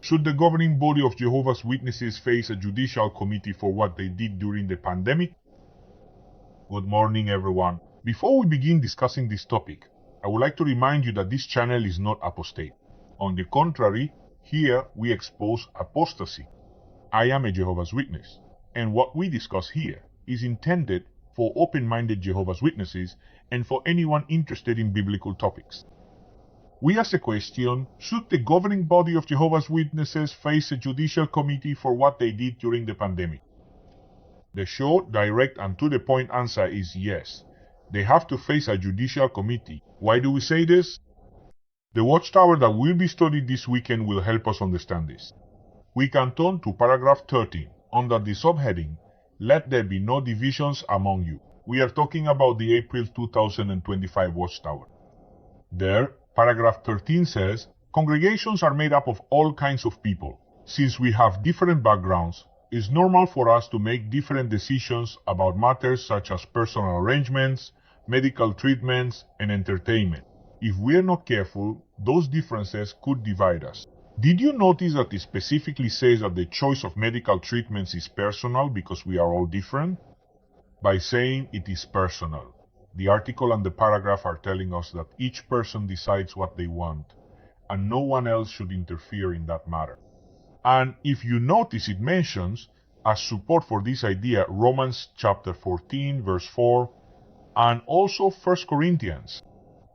Should the governing body of Jehovah's Witnesses face a judicial committee for what they did during the pandemic? Good morning, everyone. Before we begin discussing this topic, I would like to remind you that this channel is not apostate. On the contrary, here we expose apostasy. I am a Jehovah's Witness, and what we discuss here is intended for open-minded Jehovah's Witnesses and for anyone interested in biblical topics. We ask the question, should the governing body of Jehovah's Witnesses face a judicial committee for what they did during the pandemic? The short, direct, and to-the-point answer is yes. They have to face a judicial committee. Why do we say this? The watchtower that will be studied this weekend will help us understand this. We can turn to paragraph 13 under the subheading, Let there be no divisions among you. We are talking about the April 2025 watchtower. There, paragraph 13 says, congregations are made up of all kinds of people. Since we have different backgrounds, it's normal for us to make different decisions about matters such as personal arrangements, medical treatments, and entertainment. If we are not careful, those differences could divide us. Did you notice that it specifically says that the choice of medical treatments is personal because we are all different? By saying it is personal, the article and the paragraph are telling us that each person decides what they want, and no one else should interfere in that matter. And if you notice, it mentions, as support for this idea, Romans chapter 14, verse 4, and also 1 Corinthians.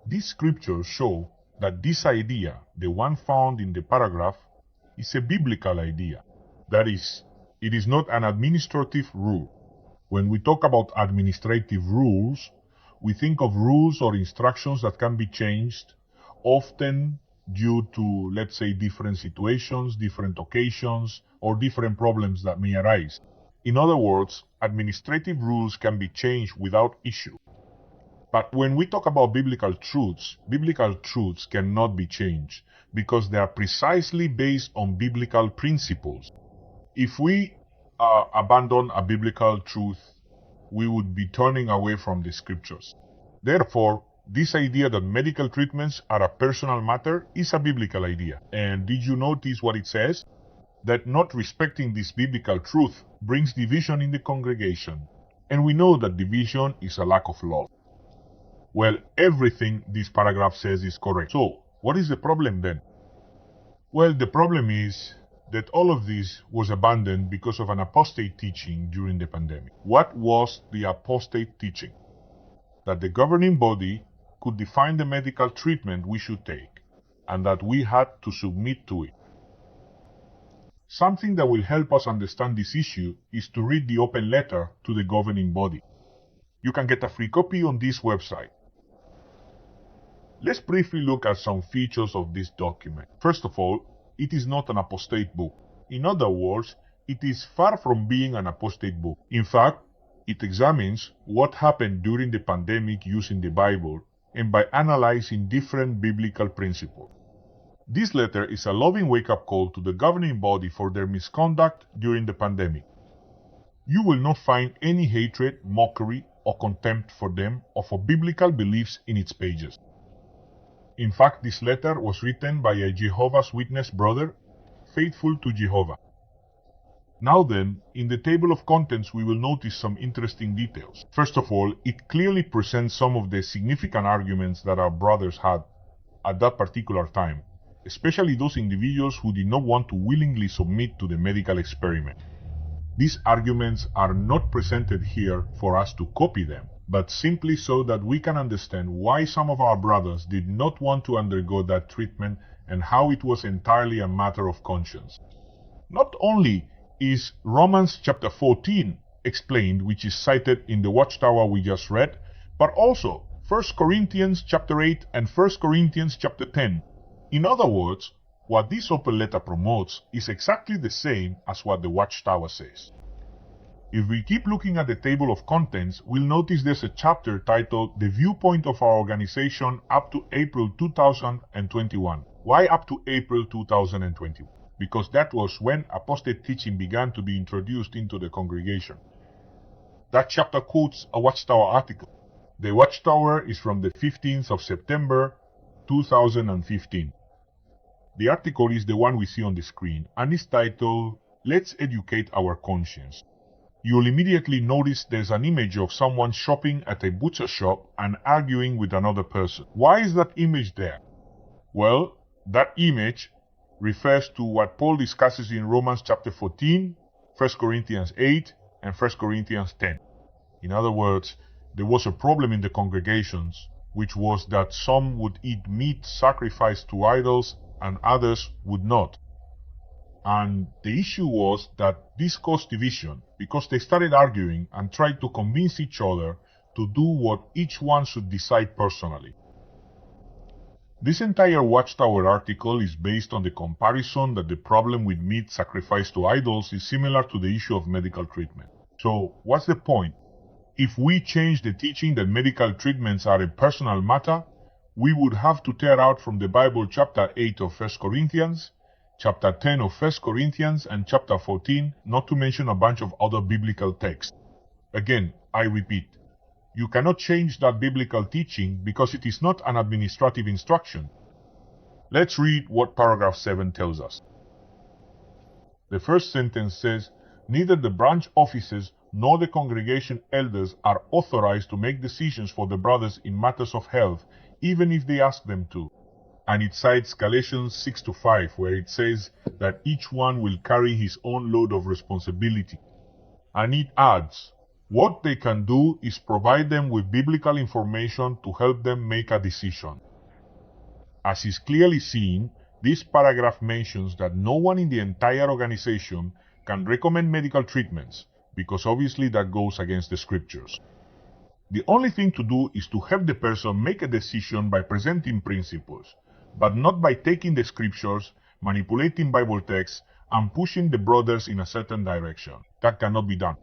These scriptures show that this idea, the one found in the paragraph, is a biblical idea. That is, it is not an administrative rule. When we talk about administrative rules, we think of rules or instructions that can be changed, often due to, let's say, different situations, different occasions, or different problems that may arise. In other words, administrative rules can be changed without issue. But when we talk about biblical truths cannot be changed because they are precisely based on biblical principles. If we abandon a biblical truth, we would be turning away from the scriptures. Therefore, this idea that medical treatments are a personal matter is a biblical idea. And did you notice what it says? That not respecting this biblical truth brings division in the congregation. And we know that division is a lack of love. Well, everything this paragraph says is correct. So, what is the problem then? Well, the problem is that all of this was abandoned because of an apostate teaching during the pandemic. What was the apostate teaching? That the governing body could define the medical treatment we should take, and that we had to submit to it. Something that will help us understand this issue is to read the open letter to the governing body. You can get a free copy on this website. Let's briefly look at some features of this document. First of all, it is not an apostate book. In other words, it is far from being an apostate book. In fact, it examines what happened during the pandemic using the Bible and by analyzing different biblical principles. This letter is a loving wake-up call to the governing body for their misconduct during the pandemic. You will not find any hatred, mockery, or contempt for them or for biblical beliefs in its pages. In fact, this letter was written by a Jehovah's Witness brother, faithful to Jehovah. Now then, in the table of contents we will notice some interesting details. First of all, it clearly presents some of the significant arguments that our brothers had at that particular time, especially those individuals who did not want to willingly submit to the medical experiment. These arguments are not presented here for us to copy them, but simply so that we can understand why some of our brothers did not want to undergo that treatment and how it was entirely a matter of conscience. Not only is Romans chapter 14 explained, which is cited in the watchtower we just read, but also 1 Corinthians chapter 8 and 1 Corinthians chapter 10. In other words, what this open letter promotes is exactly the same as what the watchtower says. If we keep looking at the table of contents, we'll notice there's a chapter titled The Viewpoint of Our Organization up to April 2021. Why up to April 2021? Because that was when apostate teaching began to be introduced into the congregation. That chapter quotes a watchtower article. The watchtower is from the 15th of September 2015. The article is the one we see on the screen and is titled, "Let's Educate Our Conscience." You'll immediately notice there's an image of someone shopping at a butcher shop and arguing with another person. Why is that image there? Well, that image refers to what Paul discusses in Romans chapter 14, 1 Corinthians 8, and 1 Corinthians 10. In other words, there was a problem in the congregations, which was that some would eat meat sacrificed to idols and others would not. And the issue was that this caused division because they started arguing and tried to convince each other to do what each one should decide personally. This entire Watchtower article is based on the comparison that the problem with meat sacrificed to idols is similar to the issue of medical treatment. So, what's the point? If we change the teaching that medical treatments are a personal matter, we would have to tear out from the Bible chapter 8 of 1 Corinthians, chapter 10 of 1 Corinthians, and chapter 14, not to mention a bunch of other biblical texts. Again, I repeat, you cannot change that biblical teaching because it is not an administrative instruction. Let's read what paragraph 7 tells us. The first sentence says, "Neither the branch offices nor the congregation elders are authorized to make decisions for the brothers in matters of health, even if they ask them to." And it cites Galatians 6-5, where it says that each one will carry his own load of responsibility. And it adds, what they can do is provide them with biblical information to help them make a decision. As is clearly seen, this paragraph mentions that no one in the entire organization can recommend medical treatments, because obviously that goes against the scriptures. The only thing to do is to help the person make a decision by presenting principles, but not by taking the scriptures, manipulating Bible texts, and pushing the brothers in a certain direction. That cannot be done.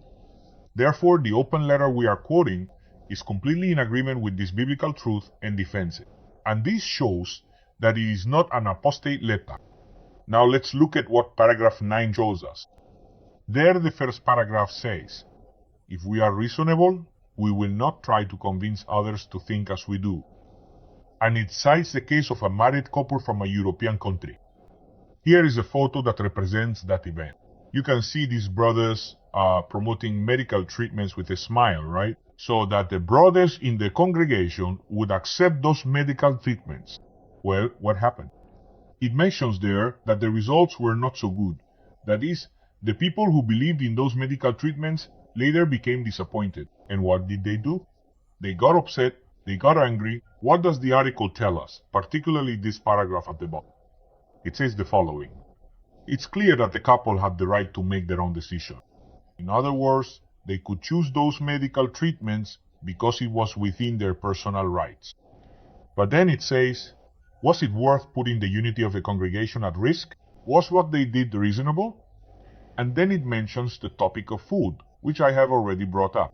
Therefore, the open letter we are quoting is completely in agreement with this biblical truth and defends it. And this shows that it is not an apostate letter. Now let's look at what paragraph 9 shows us. There the first paragraph says, "If we are reasonable, we will not try to convince others to think as we do." And it cites the case of a married couple from a European country. Here is a photo that represents that event. You can see these brothers promoting medical treatments with a smile, right? So that the brothers in the congregation would accept those medical treatments. Well, what happened? It mentions there that the results were not so good. That is, the people who believed in those medical treatments later became disappointed. And what did they do? They got upset, they got angry. What does the article tell us, particularly this paragraph at the bottom? It says the following. It's clear that the couple had the right to make their own decision. In other words, they could choose those medical treatments because it was within their personal rights. But then it says, was it worth putting the unity of the congregation at risk? Was what they did reasonable? And then it mentions the topic of food, which I have already brought up.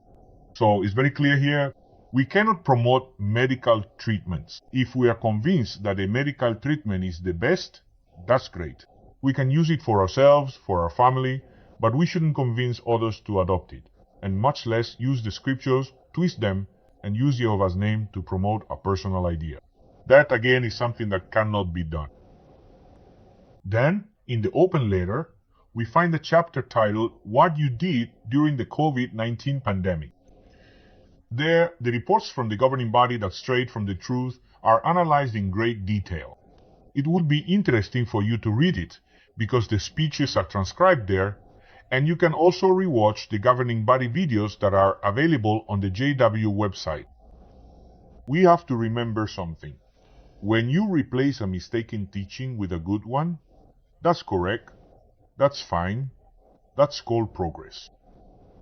So it's very clear here, we cannot promote medical treatments. If we are convinced that a medical treatment is the best, that's great. We can use it for ourselves, for our family, but we shouldn't convince others to adopt it, and much less use the scriptures, twist them, and use Jehovah's name to promote a personal idea. That again is something that cannot be done. Then, in the open letter, we find a chapter titled, "What You Did During the COVID-19 Pandemic." There, the reports from the governing body that strayed from the truth are analyzed in great detail. It would be interesting for you to read it, because the speeches are transcribed there, and you can also rewatch the governing body videos that are available on the JW website. We have to remember something. When you replace a mistaken teaching with a good one, that's correct, that's fine, that's called progress.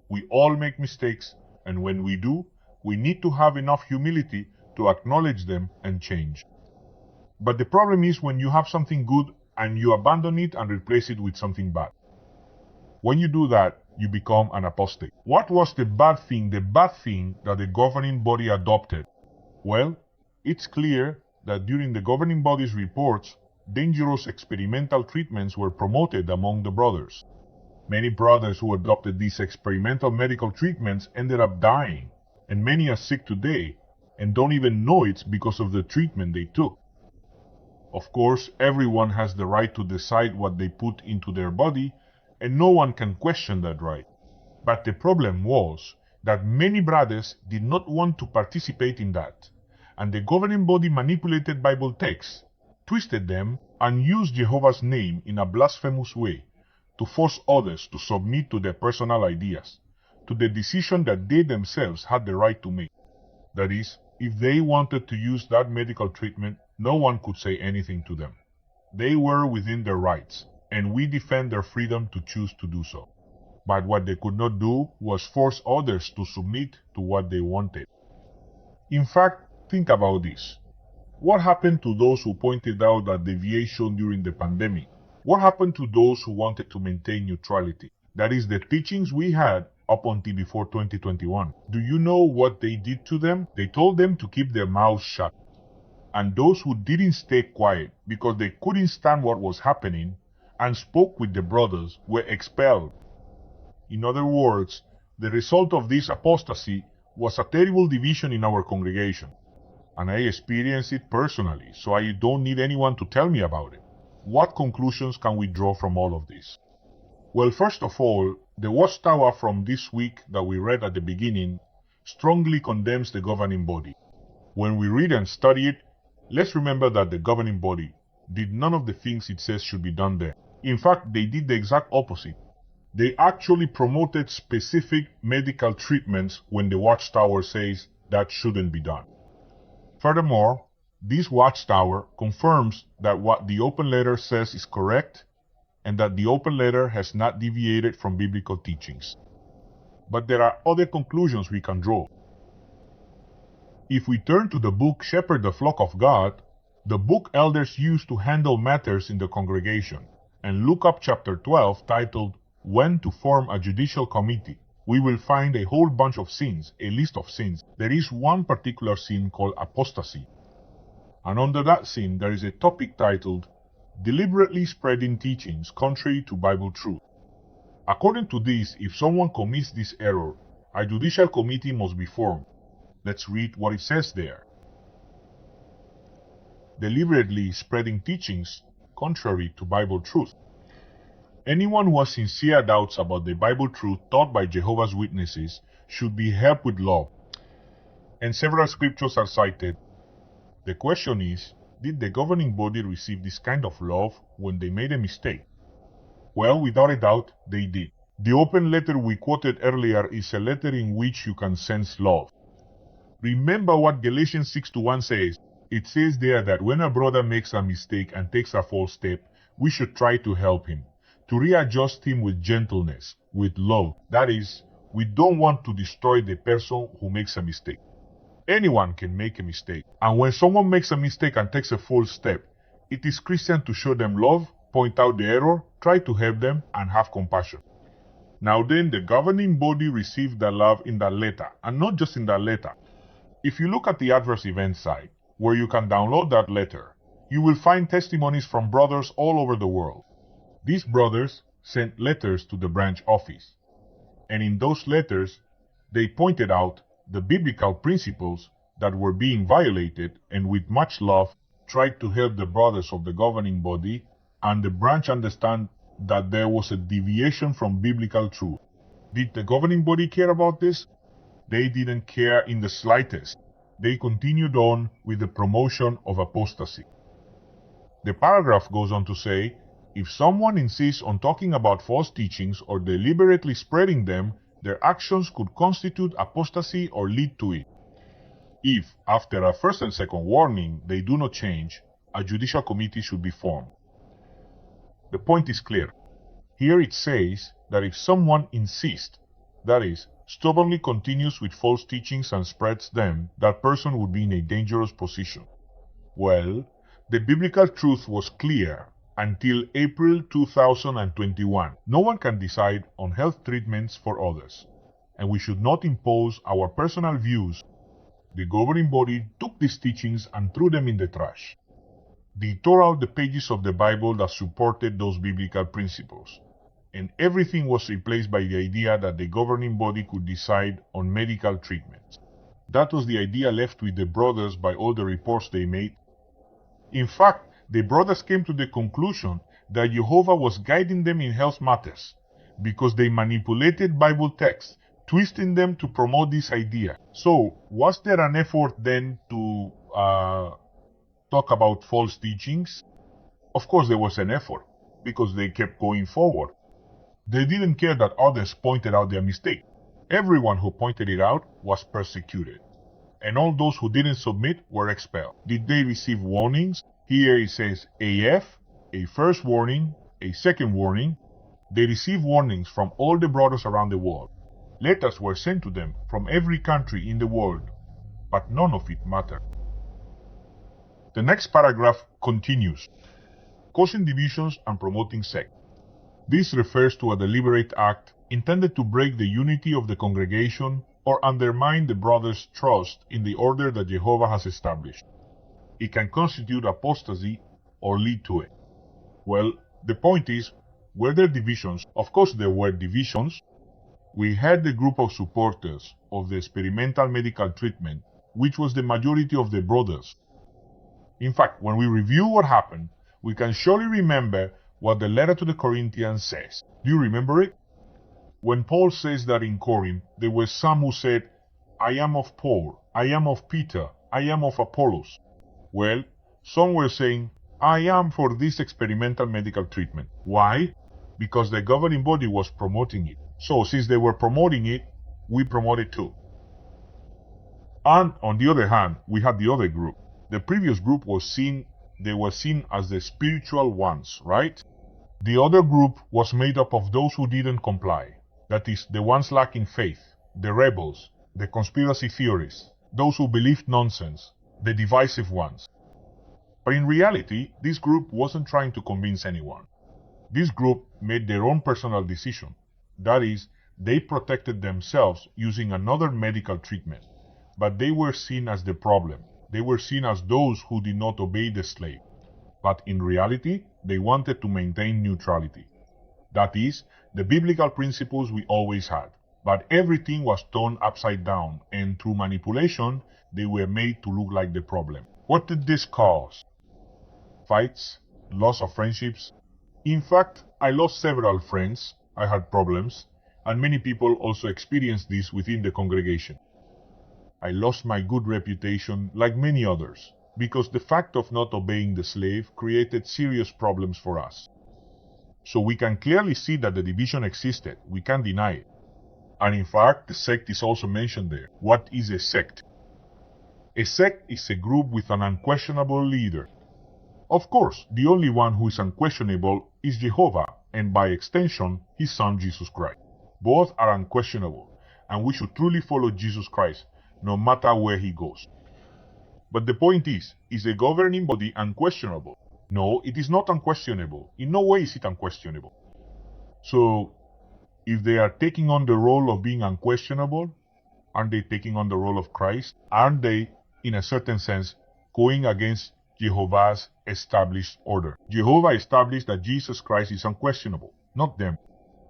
We all make mistakes, and when we do, we need to have enough humility to acknowledge them and change. But the problem is when you have something good and you abandon it and replace it with something bad. When you do that, you become an apostate. What was the bad thing that the governing body adopted? Well, it's clear that during the governing body's reports, dangerous experimental treatments were promoted among the brothers. Many brothers who adopted these experimental medical treatments ended up dying, and many are sick today and don't even know it's because of the treatment they took. Of course, everyone has the right to decide what they put into their body, and no one can question that right. But the problem was that many brothers did not want to participate in that, and the governing body manipulated Bible texts, twisted them, and used Jehovah's name in a blasphemous way to force others to submit to their personal ideas, to the decision that they themselves had the right to make. That is, if they wanted to use that medical treatment, no one could say anything to them. They were within their rights, and we defend their freedom to choose to do so. But what they could not do was force others to submit to what they wanted. In fact, think about this. What happened to those who pointed out that deviation during the pandemic? What happened to those who wanted to maintain neutrality? That is, the teachings we had up until before 2021. Do you know what they did to them? They told them to keep their mouths shut. And those who didn't stay quiet because they couldn't stand what was happening and spoke with the brothers were expelled. In other words, the result of this apostasy was a terrible division in our congregation. And I experienced it personally, so I don't need anyone to tell me about it. What conclusions can we draw from all of this? Well, first of all, the watchtower from this week that we read at the beginning strongly condemns the governing body. When we read and study it, let's remember that the governing body did none of the things it says should be done there. In fact, they did the exact opposite. They actually promoted specific medical treatments when the watchtower says that shouldn't be done. Furthermore, this watchtower confirms that what the open letter says is correct and that the open letter has not deviated from biblical teachings. But there are other conclusions we can draw. If we turn to the book Shepherd the Flock of God, the book elders use to handle matters in the congregation, and look up chapter 12 titled When to Form a Judicial Committee, we will find a whole bunch of sins, a list of sins. There is one particular sin called apostasy. And under that sin there is a topic titled Deliberately Spreading Teachings Contrary to Bible Truth. According to this, if someone commits this error, a judicial committee must be formed. Let's read what it says there. Deliberately spreading teachings contrary to Bible truth. Anyone who has sincere doubts about the Bible truth taught by Jehovah's Witnesses should be helped with love. And several scriptures are cited. The question is, did the governing body receive this kind of love when they made a mistake? Well, without a doubt, they did. The open letter we quoted earlier is a letter in which you can sense love. Remember what Galatians 6:1 says. It says there that when a brother makes a mistake and takes a false step, we should try to help him, to readjust him with gentleness, with love. That is, we don't want to destroy the person who makes a mistake. Anyone can make a mistake, and when someone makes a mistake and takes a false step, it is Christian to show them love, point out the error, try to help them, and have compassion. Now then, the governing body received the love in that letter, and not just in that letter. If you look at the adverse events site, where you can download that letter, you will find testimonies from brothers all over the world. These brothers sent letters to the branch office, and in those letters, they pointed out the biblical principles that were being violated, and with much love tried to help the brothers of the governing body and the branch understand that there was a deviation from biblical truth. Did the governing body care about this? They didn't care in the slightest. They continued on with the promotion of apostasy. The paragraph goes on to say, if someone insists on talking about false teachings or deliberately spreading them, their actions could constitute apostasy or lead to it. If, after a first and second warning, they do not change, a judicial committee should be formed. The point is clear. Here it says that if someone insists, that is, stubbornly continues with false teachings and spreads them, that person would be in a dangerous position. Well, the biblical truth was clear until April 2021. No one can decide on health treatments for others, and we should not impose our personal views. The governing body took these teachings and threw them in the trash. They tore out the pages of the Bible that supported those biblical principles, and everything was replaced by the idea that the governing body could decide on medical treatments. That was the idea left with the brothers by all the reports they made. In fact, The brothers came to the conclusion that Jehovah was guiding them in health matters because they manipulated Bible texts, twisting them to promote this idea. So, was there an effort then to talk about false teachings? Of course there was an effort, because they kept going forward. They didn't care that others pointed out their mistake. Everyone who pointed it out was persecuted, and all those who didn't submit were expelled. Did they receive warnings? Here it says AF, a first warning, a second warning. They received warnings from all the brothers around the world. Letters were sent to them from every country in the world, but none of it mattered. The next paragraph continues, causing divisions and promoting sects. This refers to a deliberate act intended to break the unity of the congregation or undermine the brothers' trust in the order that Jehovah has established. It can constitute apostasy or lead to it. Well, the point is, were there divisions? Of course there were divisions. We had the group of supporters of the experimental medical treatment, which was the majority of the brothers. In fact, when we review what happened, we can surely remember what the letter to the Corinthians says. Do you remember it? When Paul says that in Corinth, there were some who said, I am of Paul, I am of Peter, I am of Apollos. Well, some were saying, I am for this experimental medical treatment. Why? Because the governing body was promoting it. So since they were promoting it, we promote it too. And on the other hand, we had the other group. The previous group was seen as the spiritual ones, right? The other group was made up of those who didn't comply. That is, the ones lacking faith, the rebels, the conspiracy theorists, those who believed nonsense, the divisive ones. But in reality, this group wasn't trying to convince anyone. This group made their own personal decision. That is, they protected themselves using another medical treatment. But they were seen as the problem. They were seen as those who did not obey the slave. But in reality, they wanted to maintain neutrality. That is, the biblical principles we always had. But everything was turned upside down, and through manipulation, they were made to look like the problem. What did this cause? Fights, loss of friendships. In fact, I lost several friends, I had problems, and many people also experienced this within the congregation. I lost my good reputation like many others, because the fact of not obeying the slave created serious problems for us. So we can clearly see that the division existed, we can't deny it. And in fact, the sect is also mentioned there. What is a sect? A sect is a group with an unquestionable leader. Of course, the only one who is unquestionable is Jehovah, and by extension, his son Jesus Christ. Both are unquestionable, and we should truly follow Jesus Christ, no matter where he goes. But the point is the governing body unquestionable? No, it is not unquestionable. In no way is it unquestionable. So, if they are taking on the role of being unquestionable, aren't they taking on the role of Christ? Aren't they, in a certain sense, going against Jehovah's established order? Jehovah established that Jesus Christ is unquestionable, not them.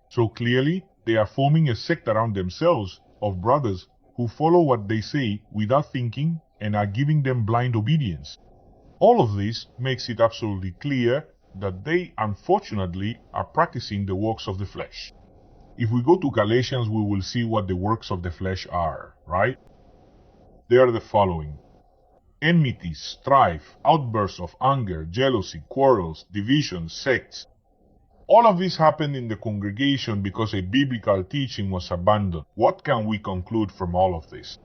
So clearly, they are forming a sect around themselves of brothers who follow what they say without thinking and are giving them blind obedience. All of this makes it absolutely clear that they, unfortunately, are practicing the works of the flesh. If we go to Galatians, we will see what the works of the flesh are, right? They are the following: enmity, strife, outbursts of anger, jealousy, quarrels, divisions, sects. All of this happened in the congregation because a biblical teaching was abandoned. What can we conclude from all of this?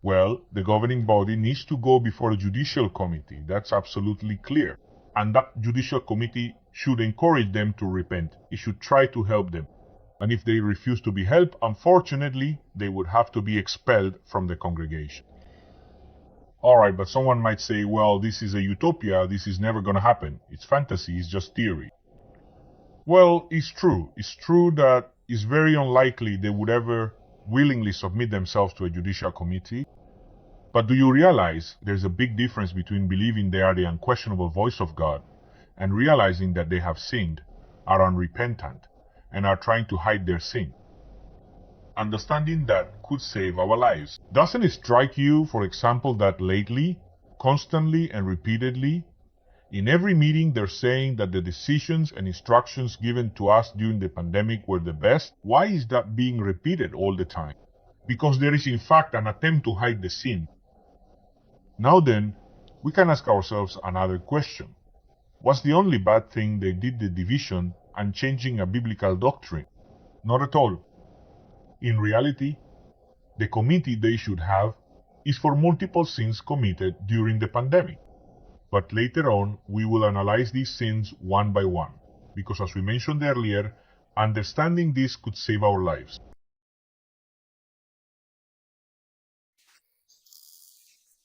Well, the governing body needs to go before a judicial committee. That's absolutely clear. And that judicial committee should encourage them to repent. It should try to help them. And if they refuse to be helped, unfortunately, they would have to be expelled from the congregation. Alright, but someone might say, well, this is a utopia, this is never going to happen. It's fantasy, it's just theory. Well, it's true. It's true that it's very unlikely they would ever willingly submit themselves to a judicial committee. But do you realize there's a big difference between believing they are the unquestionable voice of God and realizing that they have sinned, are unrepentant, and are trying to hide their sin? Understanding that could save our lives. Doesn't it strike you, for example, that lately, constantly and repeatedly, In every meeting, they're saying that the decisions and instructions given to us during the pandemic were the best. Why is that being repeated all the time? Because there is in fact an attempt to hide the sin. Now then, we can ask ourselves another question. Was the only bad thing they did the division and changing a biblical doctrine? Not at all. In reality, the committee they should have is for multiple sins committed during the pandemic. But later on, we will analyze these sins one by one, because as we mentioned earlier, understanding this could save our lives.